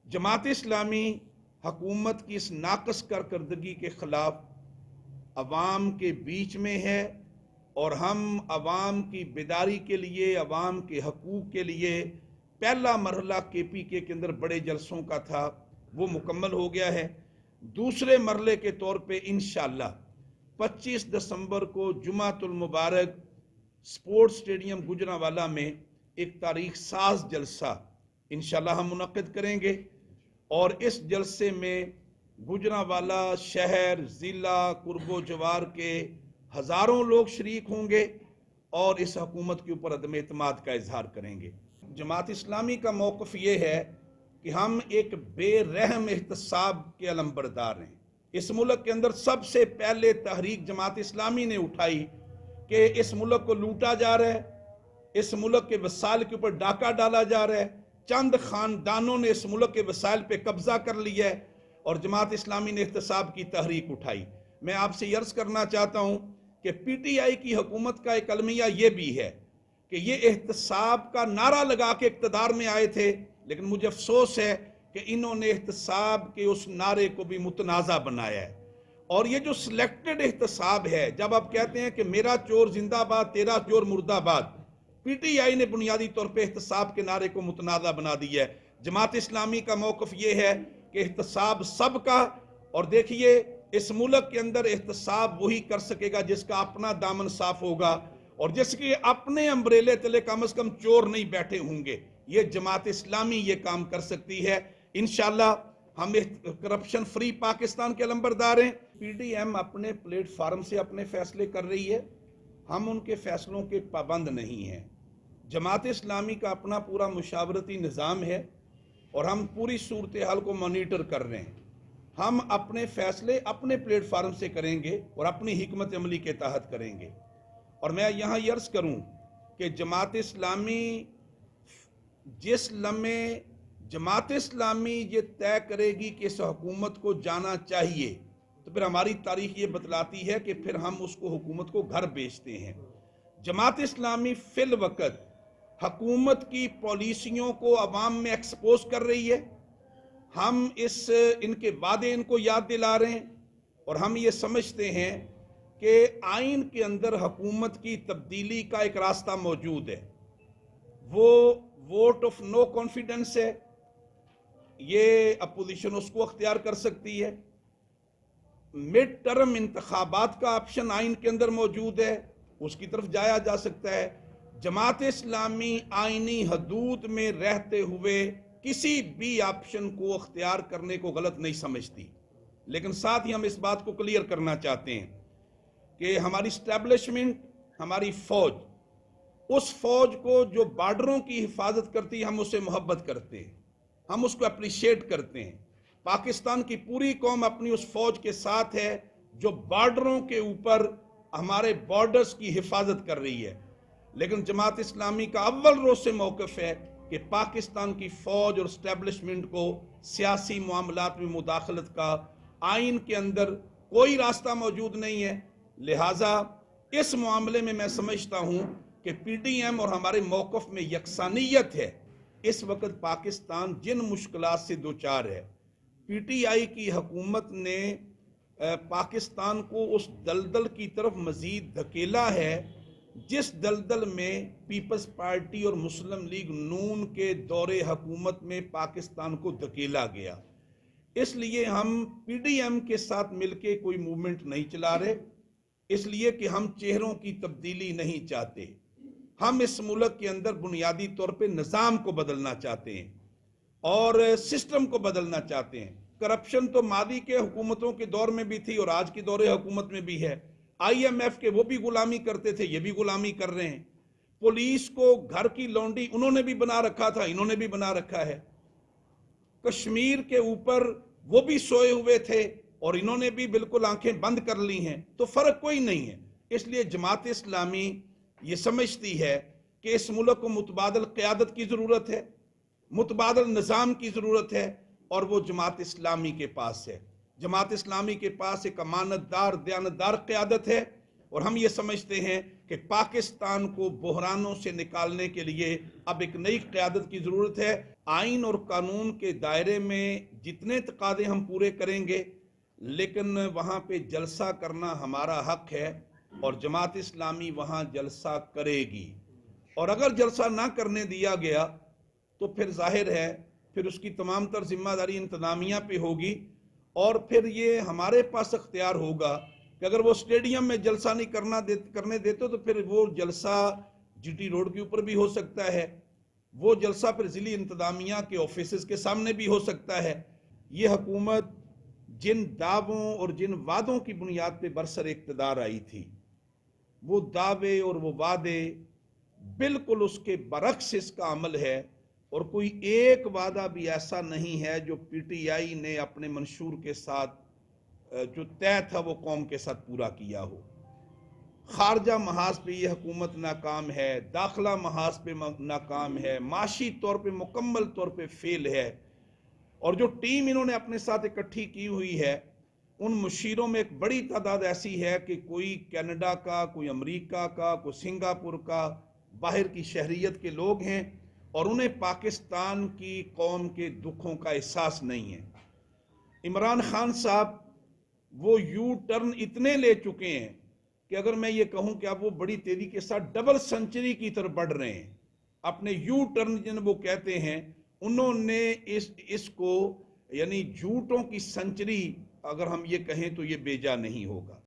जमात इस्लामी हुकूमत की इस नाकस कारकर्दगी के खिलाफ अवाम के बीच में है और हम अवाम की बेदारी के लिए, अवाम के हकूक़ के लिए पहला मरहला KPK के अंदर बड़े जलसों का था, वो मुकम्मल हो गया है। दूसरे मरहले के तौर पे इंशाअल्लाह 25 दिसंबर को जुमातुल मुबारक स्पोर्ट्स स्टेडियम गुजरांवाला में एक तारीख साज जलसा इंशाअल्लाह हम मुनक्किद करेंगे और इस जलसे में गुजरांवाला शहर, ज़िला, कुर्बो जवार के हज़ारों लोग शरीक होंगे और इस हुकूमत के ऊपर अदम एतमाद का इजहार करेंगे। जमात इस्लामी का मौक़िफ़ ये है कि हम एक बेरहम एहतसाब के अलंबरदार हैं। इस मुल्क के अंदर सबसे पहले तहरीक जमात इस्लामी ने उठाई कि इस मुल्क को लूटा जा रहा है, इस मुल्क के वसाइल के ऊपर डाका डाला जा रहा है, चंद खानदानों ने इस मुल्क के वसाइल पे कब्जा कर लिया है और जमात इस्लामी ने एहतसाब की तहरीक उठाई। मैं आपसे अर्ज करना चाहता हूँ कि PTI की हुकूमत का एक अलमिया ये भी है कि ये एहतसाब का नारा लगा के इक़्तिदार में आए थे, लेकिन मुझे अफसोस है कि इन्होंने एहतसाब के उस नारे को भी मुतनाज़ा बनाया है। और ये जो सिलेक्टेड एहतसाब है, जब आप कहते हैं कि मेरा चोर जिंदाबाद तेरा चोर मुर्दाबाद, PTI ने बुनियादी तौर पे एहतसाब के नारे को मुतनाज़ा बना दिया है। जमात इस्लामी का मौक़िफ़ ये है कि एहतसाब सबका, और देखिए इस मुल्क के अंदर एहतसाब वही कर सकेगा जिसका अपना दामन साफ होगा और जिसके अपने अम्ब्रेले तले कम से कम चोर नहीं बैठे होंगे। ये जमात इस्लामी ये काम कर सकती है। इंशाअल्लाह हम करप्शन फ्री पाकिस्तान के अलंबरदार हैं। PDM अपने प्लेटफार्म से अपने फैसले कर रही है, हम उनके फैसलों के पाबंद नहीं हैं। जमात इस्लामी का अपना पूरा मुशावरती निज़ाम है और हम पूरी सूरत हाल को मॉनिटर कर रहे हैं। हम अपने फैसले अपने प्लेटफार्म से करेंगे और अपनी हिकमत अमली के तहत करेंगे। और मैं यहाँ अर्ज़ करूँ कि जमात इस्लामी जिस लम्हे जमात इस्लामी ये तय करेगी कि इस हुकूमत को जाना चाहिए, तो फिर हमारी तारीख ये बतलाती है कि फिर हम उसको हुकूमत को घर बेचते हैं। जमात इस्लामी फिल वक़्त हुकूमत की पॉलिसियों को अवाम में एक्सपोज कर रही है। हम इनके वादे इनको याद दिला रहे हैं और हम ये समझते हैं कि आइन के अंदर हुकूमत की तब्दीली का एक रास्ता मौजूद है, वो वोट ऑफ नो कॉन्फिडेंस है। ये अपोजिशन उसको अख्तियार कर सकती है। मिड टर्म इंतखाबात का ऑप्शन आइन के अंदर मौजूद है, उसकी तरफ जाया जा सकता है। जमात इस्लामी आइनी हदूद में रहते हुए किसी भी ऑप्शन को अख्तियार करने को गलत नहीं समझती, लेकिन साथ ही हम इस बात को क्लियर करना चाहते हैं कि हमारी स्टैब्लिशमेंट, हमारी फौज, उस फौज को जो बॉर्डरों की हिफाजत करती है, हम उससे मोहब्बत करते हैं, हम उसको अप्रिशिएट करते हैं। पाकिस्तान की पूरी कौम अपनी उस फौज के साथ है जो बॉर्डरों के ऊपर हमारे बॉर्डर्स की हिफाजत कर रही है। लेकिन जमात इस्लामी का अव्वल रोज से मौक़िफ़ है कि पाकिस्तान की फौज और स्टैब्लिशमेंट को सियासी मामलात में मुदाखलत का आइन के अंदर कोई रास्ता मौजूद नहीं है। लिहाजा इस मामले में मैं समझता हूँ कि PDM और हमारे मौक़िफ़ में यकसानियत है। इस वक्त पाकिस्तान जिन मुश्किलात से दो चार है, PTI की हुकूमत ने पाकिस्तान को उस दलदल की तरफ मज़ीद धकेला है जिस दलदल में पीपल्स पार्टी और मुस्लिम लीग नून के दौरे हुकूमत में पाकिस्तान को धकेला गया। इसलिए हम PDM के साथ मिलके कोई मूवमेंट नहीं चला रहे, इसलिए कि हम चेहरों की तब्दीली नहीं चाहते। हम इस मुल्क के अंदर बुनियादी तौर पे निज़ाम को बदलना चाहते हैं और सिस्टम को बदलना चाहते हैं। करप्शन तो मादी के हुकूमतों के दौर में भी थी और आज की दौरे हुकूमत में भी है। IMF के वो भी गुलामी करते थे, ये भी गुलामी कर रहे हैं। पुलिस को घर की लौंडी उन्होंने भी बना रखा था, इन्होंने भी बना रखा है। कश्मीर के ऊपर वो भी सोए हुए थे और इन्होंने भी बिल्कुल आंखें बंद कर ली हैं, तो फर्क कोई नहीं है। इसलिए जमात इस्लामी ये समझती है कि इस मुल्क को मुतबादल क़यादत की ज़रूरत है, मुतबादल निज़ाम की ज़रूरत है और वो जमात इस्लामी के पास है। जमात इस्लामी के पास एक अमानतदार, दयानतदार क़यादत है और हम ये समझते हैं कि पाकिस्तान को बहरानों से निकालने के लिए अब एक नई क़यादत की ज़रूरत है। आइन और कानून के दायरे में जितने तकादे हम पूरे करेंगे, लेकिन वहाँ पे जलसा करना हमारा हक है और जमात इस्लामी वहाँ जलसा करेगी। और अगर जलसा ना करने दिया गया तो फिर जाहिर है फिर उसकी तमाम तर जिम्मेदारी इंतजामिया पे होगी और फिर ये हमारे पास अख्तियार होगा कि अगर वो स्टेडियम में जलसा नहीं करने देते तो फिर वो जलसा जीटी रोड के ऊपर भी हो सकता है, वो जलसा फिर ज़िली इंतजामिया के ऑफिस के सामने भी हो सकता है। ये हुकूमत जिन दावों और जिन वादों की बुनियाद पे बरसर इक़्तिदार आई थी, वो दावे और वो वादे बिल्कुल उसके बरक्स इसका अमल है और कोई एक वादा भी ऐसा नहीं है जो पीटीआई ने अपने मंशूर के साथ जो तय था वो कौम के साथ पूरा किया हो। खारजा महाज पे ये हुकूमत नाकाम है, दाखिला महाज पे नाकाम है, माशी तौर पे मुकम्मल तौर पे फेल है। और जो टीम इन्होंने अपने साथ इकट्ठी की हुई है, उन मुशीरों में एक बड़ी तादाद ऐसी है कि कोई कनाडा का, कोई अमेरिका का, कोई सिंगापुर का, बाहर की शहरियत के लोग हैं और उन्हें पाकिस्तान की कौम के दुखों का एहसास नहीं है। इमरान खान साहब वो यू टर्न इतने ले चुके हैं कि अगर मैं ये कहूं कि अब वो बड़ी तेजी के साथ डबल सेंचुरी की तरफ बढ़ रहे हैं। अपने यू टर्न जिन्हें वो कहते हैं, उन्होंने इसको यानी झूठों की सेंचुरी अगर हम ये कहें तो ये बेजा नहीं होगा।